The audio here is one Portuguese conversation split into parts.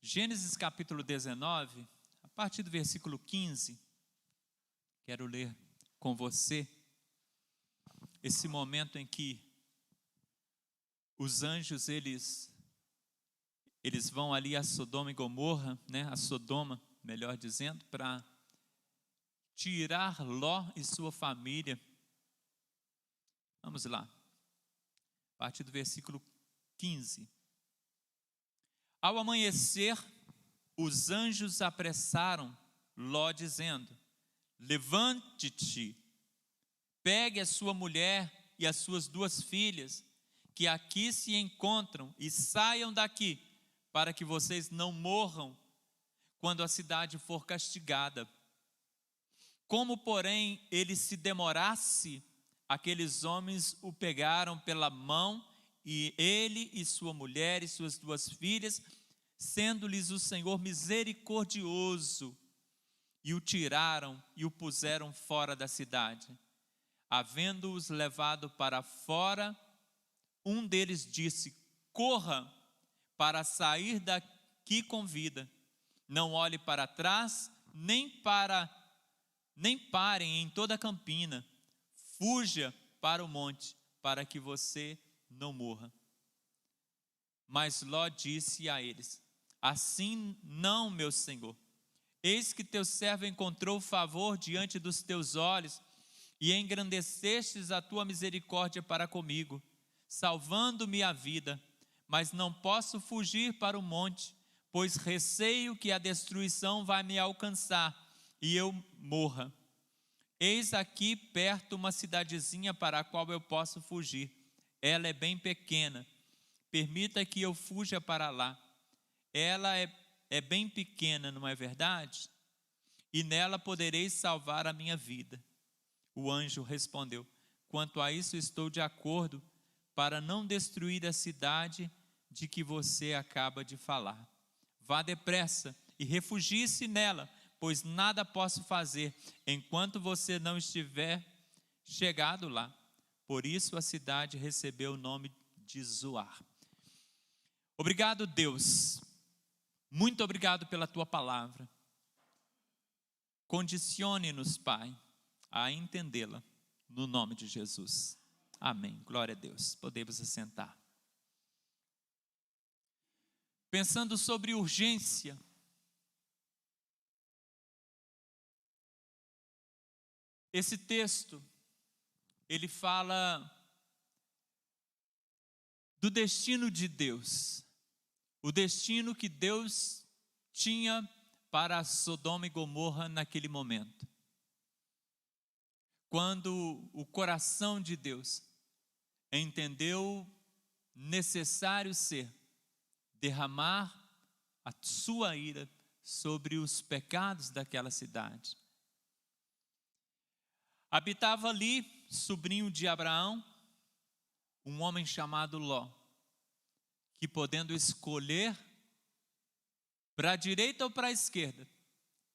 Gênesis capítulo 19, a partir do versículo 15, quero ler com você esse momento em que os anjos, eles vão ali a Sodoma e Gomorra, a Sodoma, melhor dizendo, para tirar Ló e sua família. Vamos lá, a partir do versículo 15. Ao amanhecer, os anjos apressaram Ló, dizendo: levante-te, pegue a sua mulher e as suas 2 filhas, que aqui se encontram, e saiam daqui, para que vocês não morram quando a cidade for castigada. Como, porém, ele se demorasse, aqueles homens o pegaram pela mão, e ele e sua mulher e suas 2 filhas, sendo-lhes o Senhor misericordioso, e o tiraram e o puseram fora da cidade. Havendo-os levado para fora, um deles disse: corra para sair daqui com vida, não olhe para trás, nem parem em toda a campina, fuja para o monte, para que você não morra. Mas Ló disse a eles: assim não, meu senhor, eis que teu servo encontrou favor diante dos teus olhos, e engrandecestes a tua misericórdia para comigo, salvando-me a vida, mas não posso fugir para o monte, pois receio que a destruição vai me alcançar, e eu morra. Eis aqui perto uma cidadezinha para a qual eu posso fugir. Ela é bem pequena, permita que eu fuja para lá. Ela é bem pequena, não é verdade? E nela podereis salvar a minha vida. O anjo respondeu: quanto a isso estou de acordo, para não destruir a cidade de que você acaba de falar. Vá depressa e refugie-se nela, pois nada posso fazer enquanto você não estiver chegado lá. Por isso a cidade recebeu o nome de Zoar. Obrigado, Deus. Muito obrigado pela tua palavra. Condicione-nos, Pai, a entendê-la, no nome de Jesus. Amém. Glória a Deus. Podemos assentar. Pensando sobre urgência, esse texto, ele fala do destino de Deus, o destino que Deus tinha para Sodoma e Gomorra naquele momento. Quando o coração de Deus entendeu necessário ser derramar a sua ira sobre os pecados daquela cidade. Habitava ali, sobrinho de Abraão, um homem chamado Ló, que podendo escolher para a direita ou para a esquerda,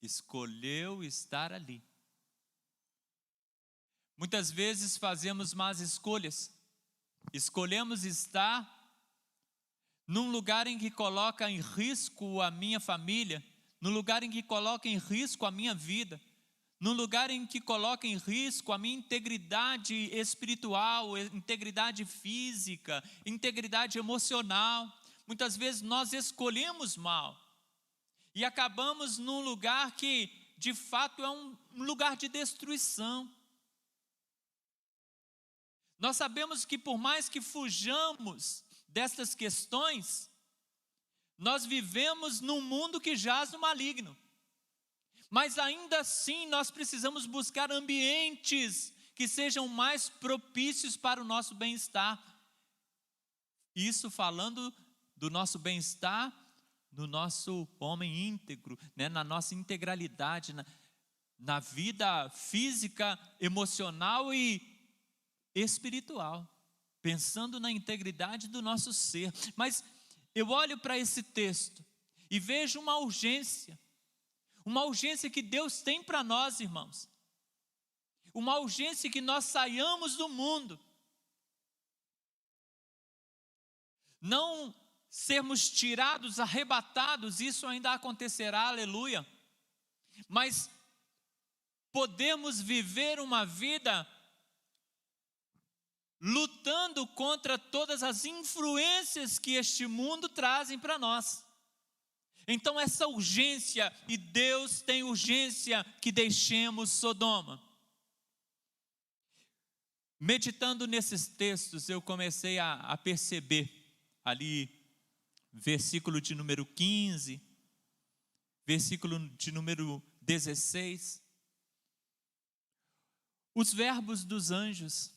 escolheu estar ali. Muitas vezes fazemos más escolhas, escolhemos estar num lugar em que coloca em risco a minha família, num lugar em que coloca em risco a minha vida, num lugar em que coloca em risco a minha integridade espiritual, integridade física, integridade emocional. Muitas vezes nós escolhemos mal e acabamos num lugar que de fato é um lugar de destruição. Nós sabemos que por mais que fujamos dessas questões, nós vivemos num mundo que jaz no maligno. Mas ainda assim nós precisamos buscar ambientes que sejam mais propícios para o nosso bem-estar. Isso falando do nosso bem-estar, no nosso homem íntegro, na nossa integralidade, na vida física, emocional e espiritual, pensando na integridade do nosso ser. Mas eu olho para esse texto e vejo uma urgência que Deus tem para nós, irmãos, uma urgência que nós saiamos do mundo, não sermos tirados, arrebatados, isso ainda acontecerá, aleluia. Mas podemos viver uma vida lutando contra todas as influências que este mundo trazem para nós. Então essa urgência, e Deus tem urgência que deixemos Sodoma. Meditando nesses textos, eu comecei a perceber ali, versículo de número 15, versículo de número 16, os verbos dos anjos,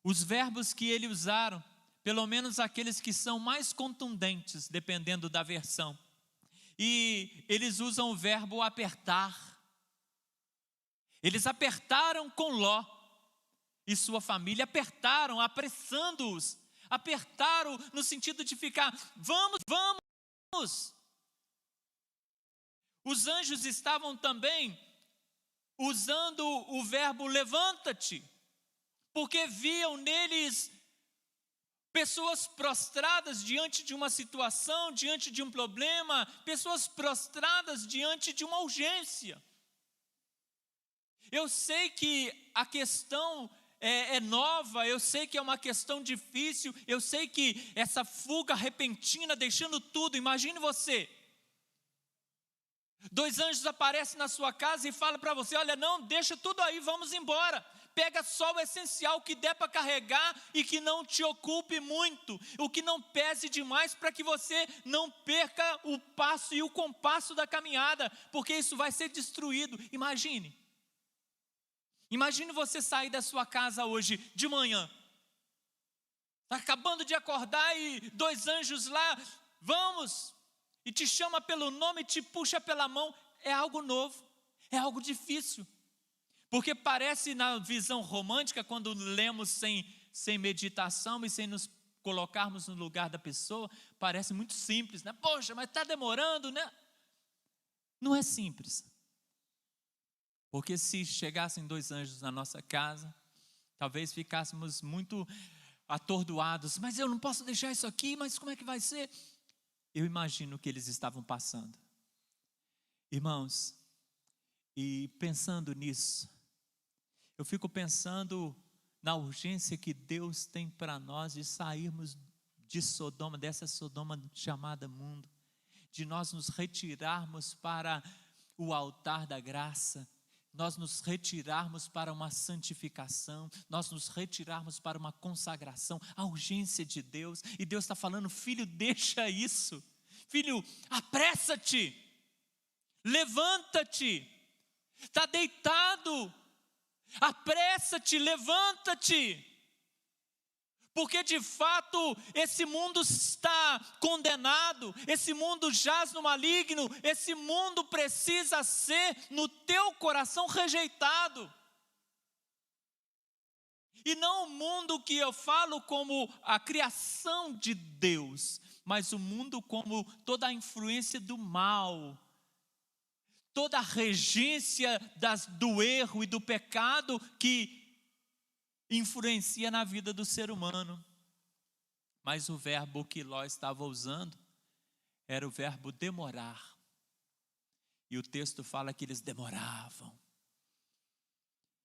os verbos que eles usaram, pelo menos aqueles que são mais contundentes, dependendo da versão. E eles usam o verbo apertar. Eles apertaram com Ló e sua família, apertaram, apressando-os. Apertaram no sentido de ficar, vamos, vamos. Os anjos estavam também usando o verbo levanta-te, porque viam neles pessoas prostradas diante de uma situação, diante de um problema, pessoas prostradas diante de uma urgência. Eu sei que a questão é nova, eu sei que é uma questão difícil, eu sei que essa fuga repentina, deixando tudo, imagine você, 2 anjos aparecem na sua casa e falam para você, olha, não, deixa tudo aí, vamos embora, pega só o essencial que der para carregar e que não te ocupe muito, o que não pese demais, para que você não perca o passo e o compasso da caminhada, porque isso vai ser destruído. Imagine você sair da sua casa hoje de manhã, está acabando de acordar e 2 anjos lá, vamos, e te chama pelo nome, te puxa pela mão. É algo novo, é algo difícil, porque parece na visão romântica, quando lemos sem meditação e sem nos colocarmos no lugar da pessoa, parece muito simples, né? Poxa, mas está demorando, né? Não é simples. Porque se chegassem 2 anjos na nossa casa, talvez ficássemos muito atordoados. Mas eu não posso deixar isso aqui, mas como é que vai ser? Eu imagino o que eles estavam passando. Irmãos, e pensando nisso, eu fico pensando na urgência que Deus tem para nós de sairmos de Sodoma, dessa Sodoma chamada mundo, de nós nos retirarmos para o altar da graça, nós nos retirarmos para uma santificação, nós nos retirarmos para uma consagração, a urgência de Deus. E Deus está falando, filho, deixa isso, filho, apressa-te, levanta-te, está deitado, apressa-te, levanta-te, porque de fato esse mundo está condenado, esse mundo jaz no maligno, esse mundo precisa ser no teu coração rejeitado. E não o mundo que eu falo como a criação de Deus, mas o mundo como toda a influência do mal, toda a regência do erro e do pecado que influencia na vida do ser humano. Mas o verbo que Ló estava usando era o verbo demorar. E o texto fala que eles demoravam.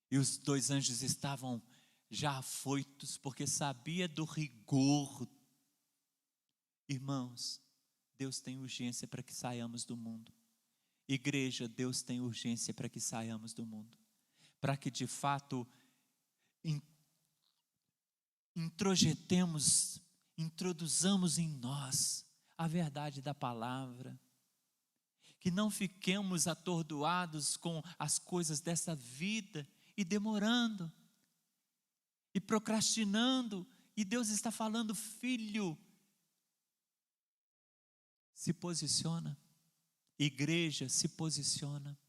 E os 2 anjos estavam já afoitos, porque sabia do rigor. Irmãos, Deus tem urgência para que saiamos do mundo. Igreja, Deus tem urgência para que saiamos do mundo, para que de fato introduzamos em nós a verdade da palavra, que não fiquemos atordoados com as coisas dessa vida e demorando e procrastinando. E Deus está falando, filho, se posiciona, igreja, se posiciona,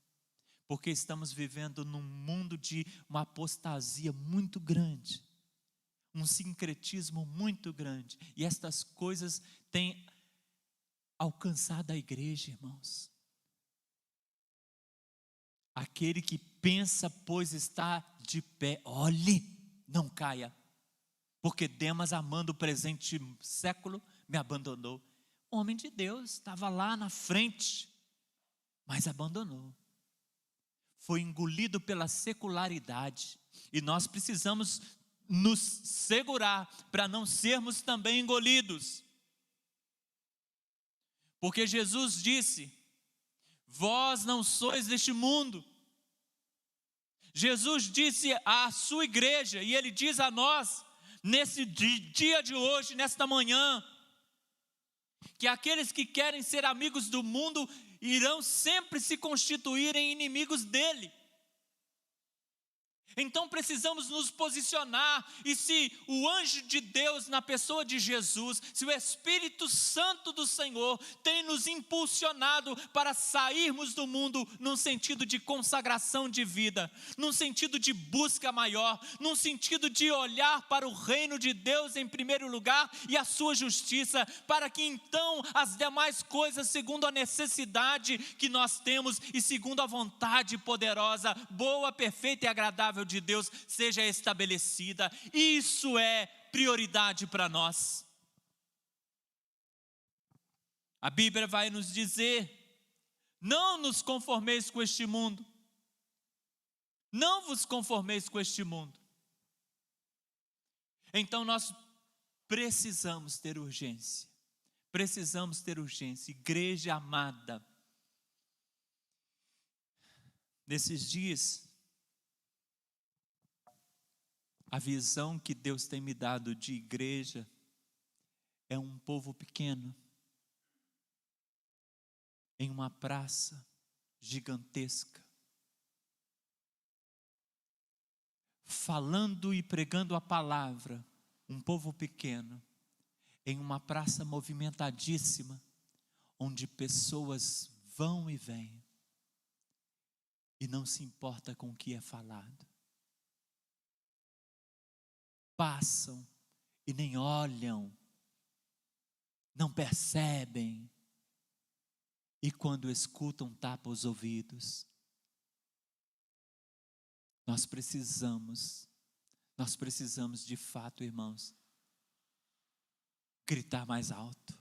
porque estamos vivendo num mundo de uma apostasia muito grande, um sincretismo muito grande, e estas coisas têm alcançado a igreja, irmãos. Aquele que pensa, pois está de pé, olhe, não caia, porque Demas, amando o presente século, me abandonou. homem de Deus, estava lá na frente, mas abandonou. Foi engolido pela secularidade. E nós precisamos nos segurar para não sermos também engolidos. Porque Jesus disse: vós não sois deste mundo. Jesus disse à sua igreja, e Ele diz a nós, nesse dia de hoje, nesta manhã, que aqueles que querem ser amigos do mundo irão sempre se constituir em inimigos dele. Então precisamos nos posicionar, e se o anjo de Deus na pessoa de Jesus, se o Espírito Santo do Senhor tem nos impulsionado para sairmos do mundo num sentido de consagração de vida, num sentido de busca maior, num sentido de olhar para o reino de Deus em primeiro lugar e a sua justiça, para que então as demais coisas, segundo a necessidade que nós temos e segundo a vontade poderosa, boa, perfeita e agradável de Deus, seja estabelecida. Isso é prioridade para nós. A Bíblia vai nos dizer: não nos conformeis com este mundo, não vos conformeis com este mundo. Então nós precisamos ter urgência, igreja amada. Nesses dias, a visão que Deus tem me dado de igreja é um povo pequeno, em uma praça gigantesca, falando e pregando a palavra, um povo pequeno, em uma praça movimentadíssima, onde pessoas vão e vêm, e não se importa com o que é falado. Passam e nem olham, não percebem, e quando escutam, tapam os ouvidos. Nós precisamos de fato, irmãos, gritar mais alto.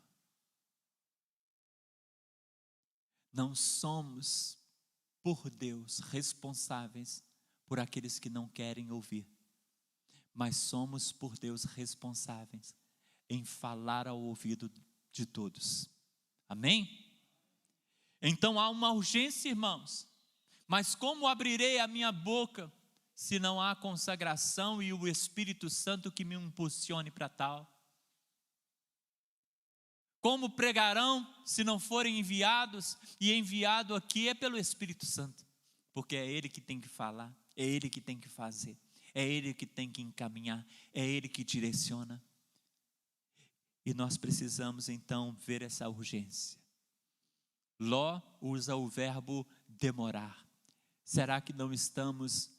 Não somos, por Deus, responsáveis por aqueles que não querem ouvir, mas somos por Deus responsáveis em falar ao ouvido de todos. Amém? Então há uma urgência, irmãos, mas como abrirei a minha boca se não há consagração e o Espírito Santo que me impulsione para tal? Como pregarão se não forem enviados? E enviado aqui é pelo Espírito Santo, porque é Ele que tem que falar, é Ele que tem que fazer, é Ele que tem que encaminhar, é Ele que direciona. E nós precisamos então ver essa urgência. Ló usa o verbo demorar. Será que não estamos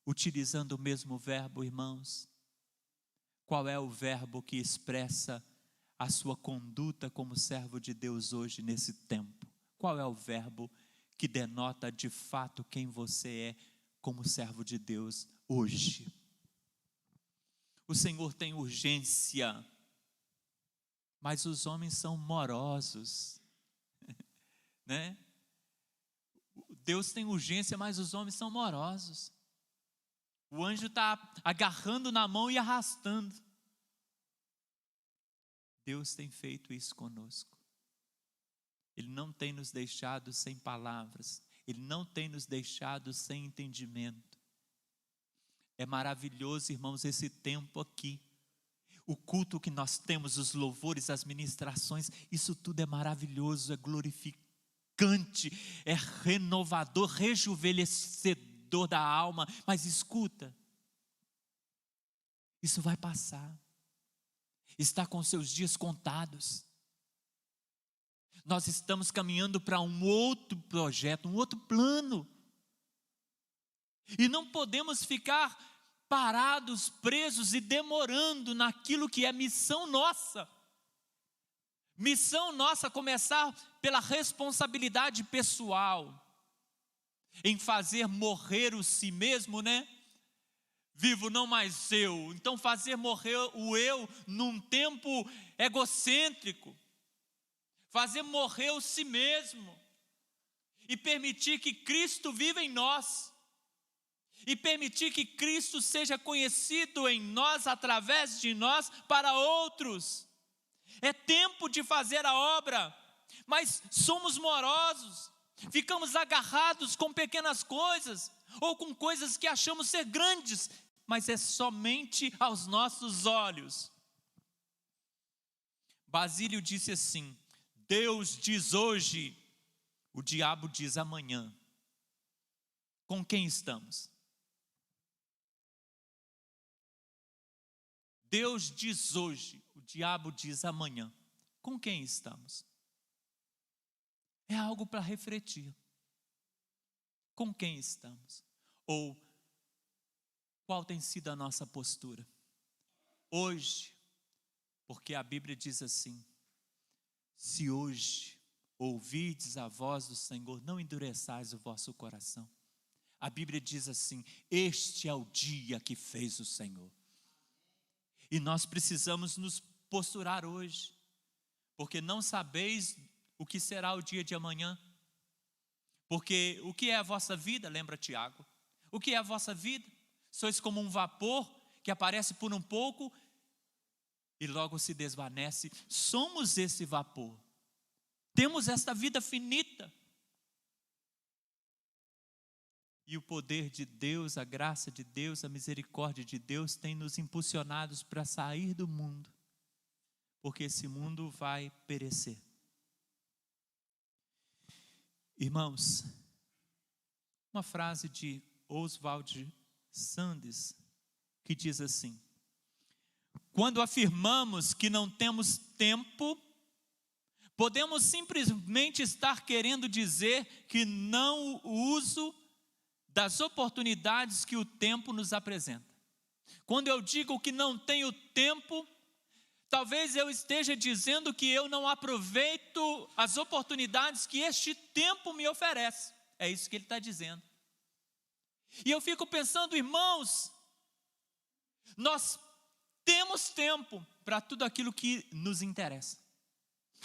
utilizando o mesmo verbo, irmãos? Qual é o verbo que expressa a sua conduta como servo de Deus hoje, nesse tempo? Qual é o verbo que denota de fato quem você é como servo de Deus hoje? O Senhor tem urgência, mas os homens são morosos, né? Deus tem urgência, mas os homens são morosos. O anjo está agarrando na mão e arrastando. Deus tem feito isso conosco. Ele não tem nos deixado sem palavras, Ele não tem nos deixado sem entendimento. É maravilhoso, irmãos, esse tempo aqui. O culto que nós temos, os louvores, as ministrações, isso tudo é maravilhoso, é glorificante, é renovador, rejuvenescedor da alma. Mas escuta, isso vai passar. Está com seus dias contados. Nós estamos caminhando para um outro projeto, um outro plano. E não podemos ficar parados, presos e demorando naquilo que é missão nossa. Missão nossa começar pela responsabilidade pessoal, em fazer morrer o si mesmo, né? Vivo não mais eu. Então fazer morrer o eu num tempo egocêntrico. fazer morrer o si mesmo e permitir que Cristo viva em nós, e permitir que Cristo seja conhecido em nós, através de nós, para outros. É tempo de fazer a obra, mas somos morosos, ficamos agarrados com pequenas coisas, ou com coisas que achamos ser grandes, mas é somente aos nossos olhos. Basílio disse assim: Deus diz hoje, o diabo diz amanhã. Com quem estamos? Deus diz hoje, o diabo diz amanhã. Com quem estamos? É algo para refletir. Com quem estamos? Ou qual tem sido a nossa postura? Hoje, porque a Bíblia diz assim: se hoje ouvirdes a voz do Senhor, não endureçais o vosso coração. A Bíblia diz assim: este é o dia que fez o Senhor. E nós precisamos nos posturar hoje, porque não sabeis o que será o dia de amanhã. Porque o que é a vossa vida? Lembra Tiago. O que é a vossa vida? Sois como um vapor que aparece por um pouco e logo se desvanece. Somos esse vapor. Temos esta vida finita. E o poder de Deus, a graça de Deus, a misericórdia de Deus tem nos impulsionados para sair do mundo, porque esse mundo vai perecer. Irmãos, uma frase de Oswald Sanders que diz assim: quando afirmamos que não temos tempo, podemos simplesmente estar querendo dizer que não uso das oportunidades que o tempo nos apresenta. Quando eu digo que não tenho tempo, talvez eu esteja dizendo que eu não aproveito as oportunidades que este tempo me oferece. É isso que ele está dizendo. E eu fico pensando, irmãos, nós temos tempo para tudo aquilo que nos interessa.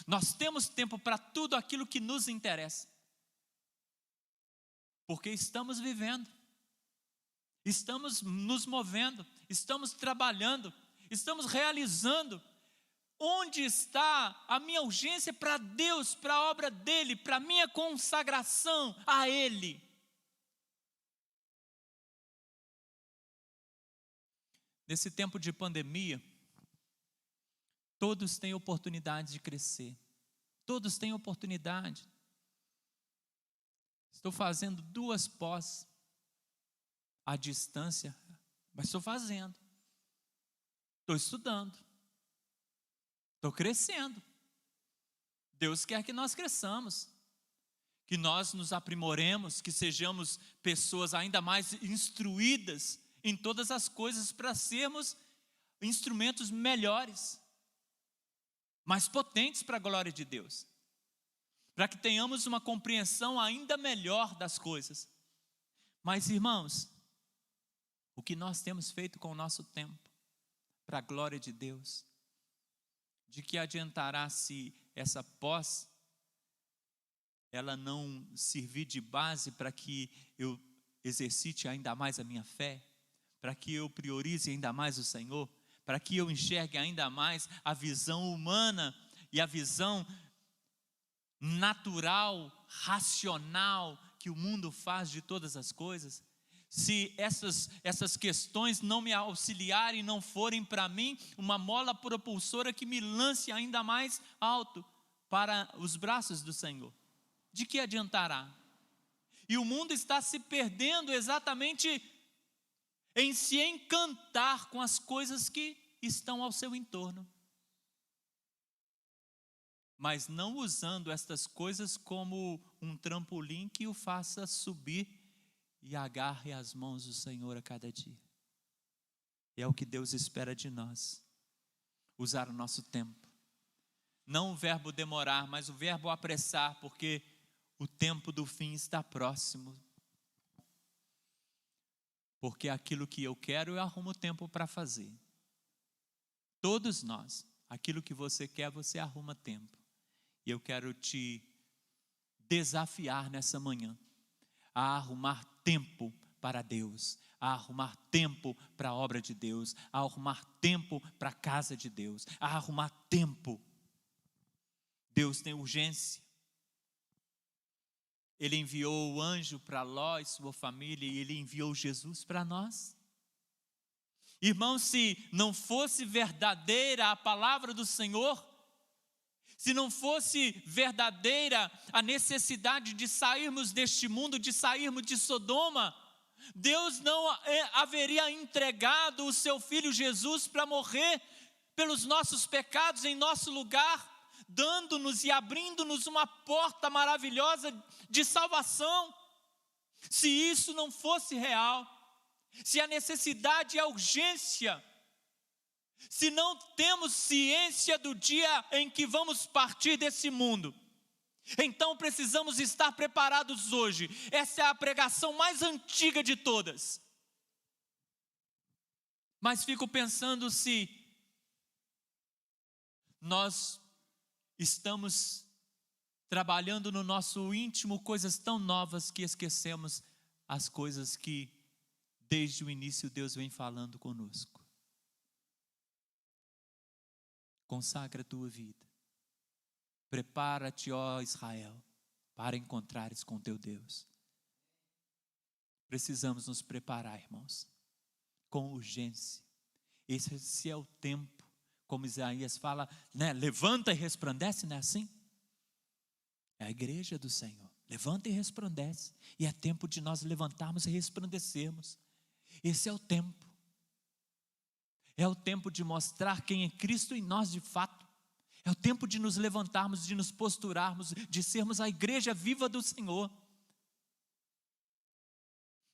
Nós temos tempo para tudo aquilo que nos interessa. Porque estamos vivendo, estamos nos movendo, estamos trabalhando, estamos realizando. Onde está a minha urgência para Deus, para a obra dEle, para a minha consagração a Ele? Nesse tempo de pandemia, todos têm oportunidade de crescer, todos têm oportunidade. Estou fazendo 2 pós à distância, mas estou fazendo. Estou estudando. Estou crescendo. Deus quer que nós cresçamos, que nós nos aprimoremos, que sejamos pessoas ainda mais instruídas em todas as coisas para sermos instrumentos melhores, mais potentes para a glória de Deus. Para que tenhamos uma compreensão ainda melhor das coisas. Mas, irmãos, o que nós temos feito com o nosso tempo, para a glória de Deus? De que adiantará se essa pós, ela não servir de base para que eu exercite ainda mais a minha fé, para que eu priorize ainda mais o Senhor, para que eu enxergue ainda mais a visão humana e a visão natural, racional que o mundo faz de todas as coisas? Se essas questões não me auxiliarem, não forem para mim uma mola propulsora que me lance ainda mais alto para os braços do Senhor, de que adiantará? E o mundo está se perdendo exatamente em se encantar com as coisas que estão ao seu entorno, mas não usando estas coisas como um trampolim que o faça subir e agarre as mãos do Senhor a cada dia. E é o que Deus espera de nós, usar o nosso tempo. Não o verbo demorar, mas o verbo apressar, porque o tempo do fim está próximo. Porque aquilo que eu quero, eu arrumo tempo para fazer. Todos nós, aquilo que você quer, você arruma tempo. E eu quero te desafiar nessa manhã a arrumar tempo para Deus, a arrumar tempo para a obra de Deus, a arrumar tempo para a casa de Deus, a arrumar tempo. Deus tem urgência. Ele enviou o anjo para Ló e sua família, e Ele enviou Jesus para nós. Irmão, se não fosse verdadeira a palavra do Senhor, se não fosse verdadeira a necessidade de sairmos deste mundo, de sairmos de Sodoma, Deus não haveria entregado o seu Filho Jesus para morrer pelos nossos pecados em nosso lugar, dando-nos e abrindo-nos uma porta maravilhosa de salvação. Se isso não fosse real, se a necessidade e a urgência, se não temos ciência do dia em que vamos partir desse mundo, então precisamos estar preparados hoje. Essa é a pregação mais antiga de todas. Mas fico pensando se nós estamos trabalhando no nosso íntimo coisas tão novas que esquecemos as coisas que desde o início Deus vem falando conosco. Consagra a tua vida. Prepara-te, ó Israel, para encontrares com teu Deus. Precisamos nos preparar, irmãos, com urgência. Esse é o tempo, como Isaías fala, né? Levanta e resplandece, não é assim? É a igreja do Senhor. Levanta e resplandece. E é tempo de nós levantarmos e resplandecermos. Esse é o tempo. É o tempo de mostrar quem é Cristo em nós de fato. É o tempo de nos levantarmos, de nos posturarmos, de sermos a igreja viva do Senhor.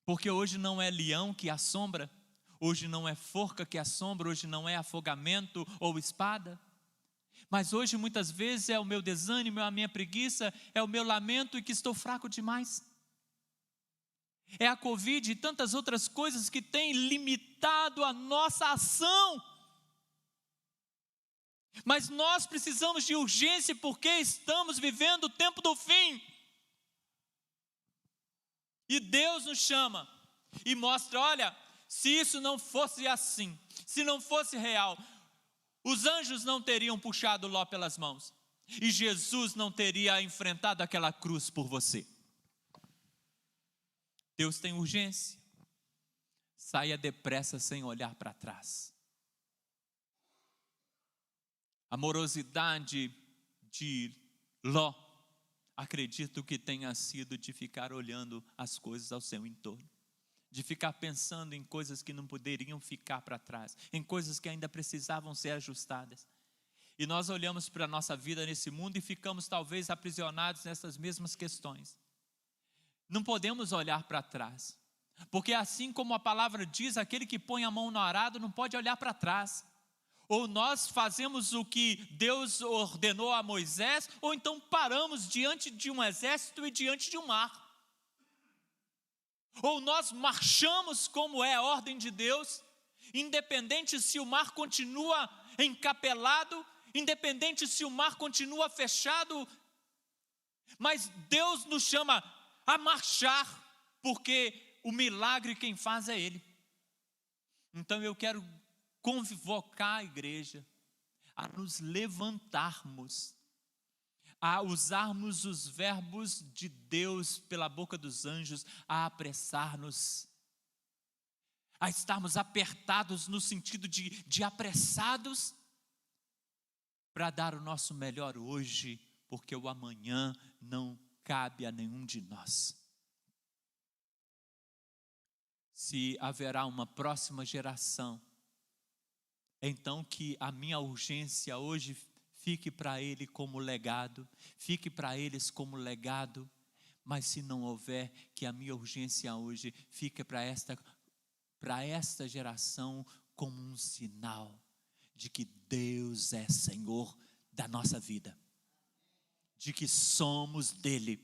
Porque hoje não é leão que assombra, hoje não é forca que assombra, hoje não é afogamento ou espada. Mas hoje muitas vezes é o meu desânimo, é a minha preguiça, é o meu lamento e que estou fraco demais. É a Covid e tantas outras coisas que têm limitado a nossa ação. Mas nós precisamos de urgência porque estamos vivendo o tempo do fim. E Deus nos chama e mostra, olha, se isso não fosse assim, se não fosse real, os anjos não teriam puxado Ló pelas mãos. E Jesus não teria enfrentado aquela cruz por você. Deus tem urgência. Saia depressa sem olhar para trás. A morosidade de Ló, acredito que tenha sido de ficar olhando as coisas ao seu entorno, de ficar pensando em coisas que não poderiam ficar para trás, em coisas que ainda precisavam ser ajustadas. E nós olhamos para a nossa vida nesse mundo e ficamos talvez aprisionados nessas mesmas questões. Não podemos olhar para trás, porque assim como a palavra diz, aquele que põe a mão no arado não pode olhar para trás. Ou nós fazemos o que Deus ordenou a Moisés, ou então paramos diante de um exército e diante de um mar. Ou nós marchamos como é a ordem de Deus, independente se o mar continua encapelado, independente se o mar continua fechado, mas Deus nos chama a marchar, porque o milagre quem faz é Ele. Então eu quero convocar a igreja a nos levantarmos, a usarmos os verbos de Deus pela boca dos anjos, a apressar-nos, a estarmos apertados no sentido de apressados, para dar o nosso melhor hoje, porque o amanhã não cabe a nenhum de nós. Se haverá uma próxima geração, então que a minha urgência hoje fique para ele como legado, fique para eles como legado, mas se não houver, que a minha urgência hoje fique para esta geração como um sinal de que Deus é Senhor da nossa vida, de que somos dele,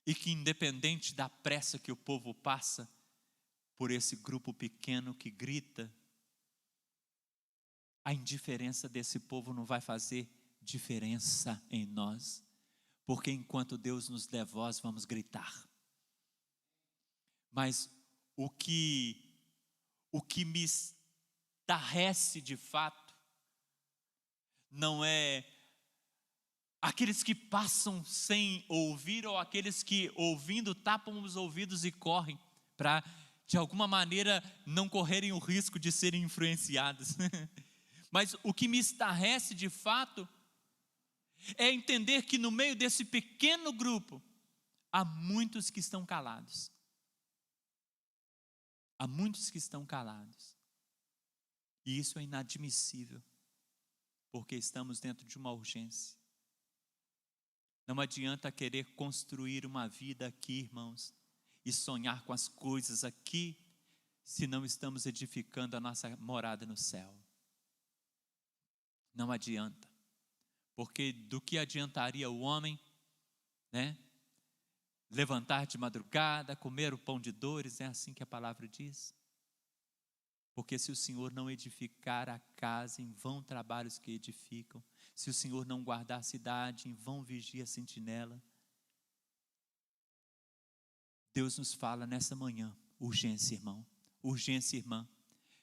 e que independente da pressa que o povo passa por esse grupo pequeno que grita, a indiferença desse povo não vai fazer diferença em nós, porque enquanto Deus nos der voz, vamos gritar. Mas o que me estarrece de fato não é aqueles que passam sem ouvir, ou aqueles que, ouvindo, tapam os ouvidos e correm para, de alguma maneira, não correrem o risco de serem influenciados. Mas o que me estarrece de fato é entender que no meio desse pequeno grupo há muitos que estão calados. Há muitos que estão calados. E isso é inadmissível, porque estamos dentro de uma urgência. Não adianta querer construir uma vida aqui, irmãos, e sonhar com as coisas aqui, se não estamos edificando a nossa morada no céu. Não adianta, porque do que adiantaria o homem, né? Levantar de madrugada, comer o pão de dores, é assim que a palavra diz. Porque se o Senhor não edificar a casa, em vão trabalhos que edificam. Se o Senhor não guardar a cidade, em vão vigia a sentinela. Deus nos fala nessa manhã, urgência, irmão, urgência, irmã.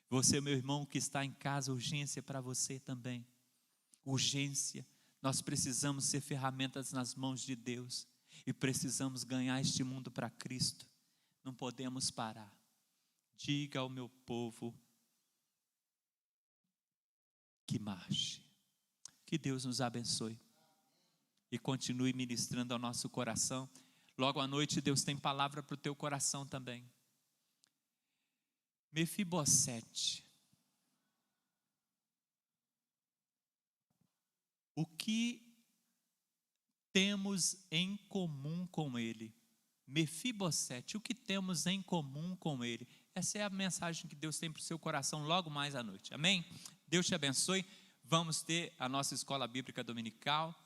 Você, meu irmão, que está em casa, urgência para você também. Urgência, nós precisamos ser ferramentas nas mãos de Deus. E precisamos ganhar este mundo para Cristo. Não podemos parar. Diga ao meu povo que marche. Que Deus nos abençoe e continue ministrando ao nosso coração. Logo à noite Deus tem palavra para o teu coração também. Mefibosete. O que temos em comum com ele? Mefibosete, o que temos em comum com ele? Essa é a mensagem que Deus tem para o seu coração logo mais à noite, amém? Deus te abençoe. Vamos ter a nossa escola bíblica dominical.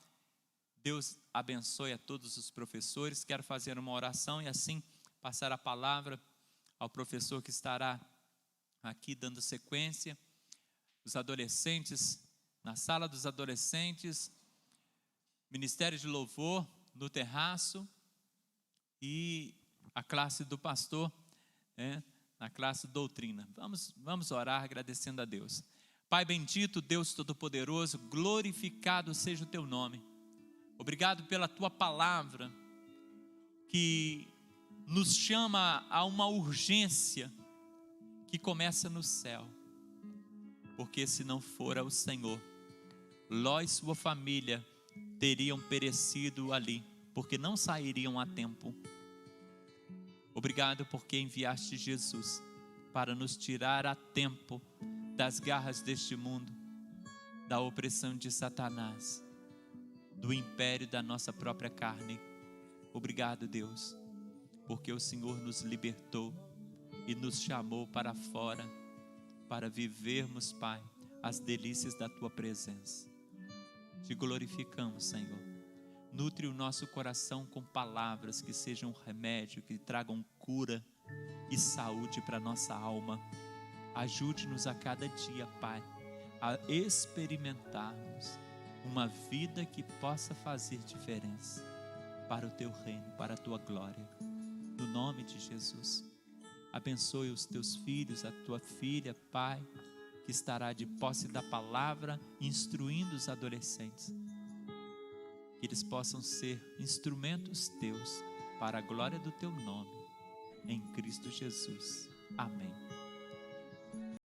Deus abençoe a todos os professores. Quero fazer uma oração e assim passar a palavra ao professor que estará aqui dando sequência. Os adolescentes, na sala dos adolescentes, Ministério de Louvor no terraço e a classe do pastor, na classe doutrina. Vamos orar agradecendo a Deus. Pai bendito, Deus Todo-Poderoso, glorificado seja o teu nome. Obrigado pela tua palavra que nos chama a uma urgência que começa no céu. Porque se não fora o Senhor, Ló e sua família teriam perecido ali, porque não sairiam a tempo. Obrigado porque enviaste Jesus para nos tirar a tempo das garras deste mundo, da opressão de Satanás, do império da nossa própria carne. Obrigado, Deus, porque o Senhor nos libertou e nos chamou para fora, para vivermos, Pai, as delícias da tua presença. Te glorificamos, Senhor. Nutre o nosso coração com palavras que sejam remédio, que tragam cura e saúde para a nossa alma. Ajude-nos a cada dia, Pai, a experimentarmos uma vida que possa fazer diferença para o teu reino, para a tua glória. No nome de Jesus, abençoe os teus filhos, a tua filha, Pai, que estará de posse da palavra, instruindo os adolescentes. Que eles possam ser instrumentos teus, para a glória do teu nome, em Cristo Jesus. Amém.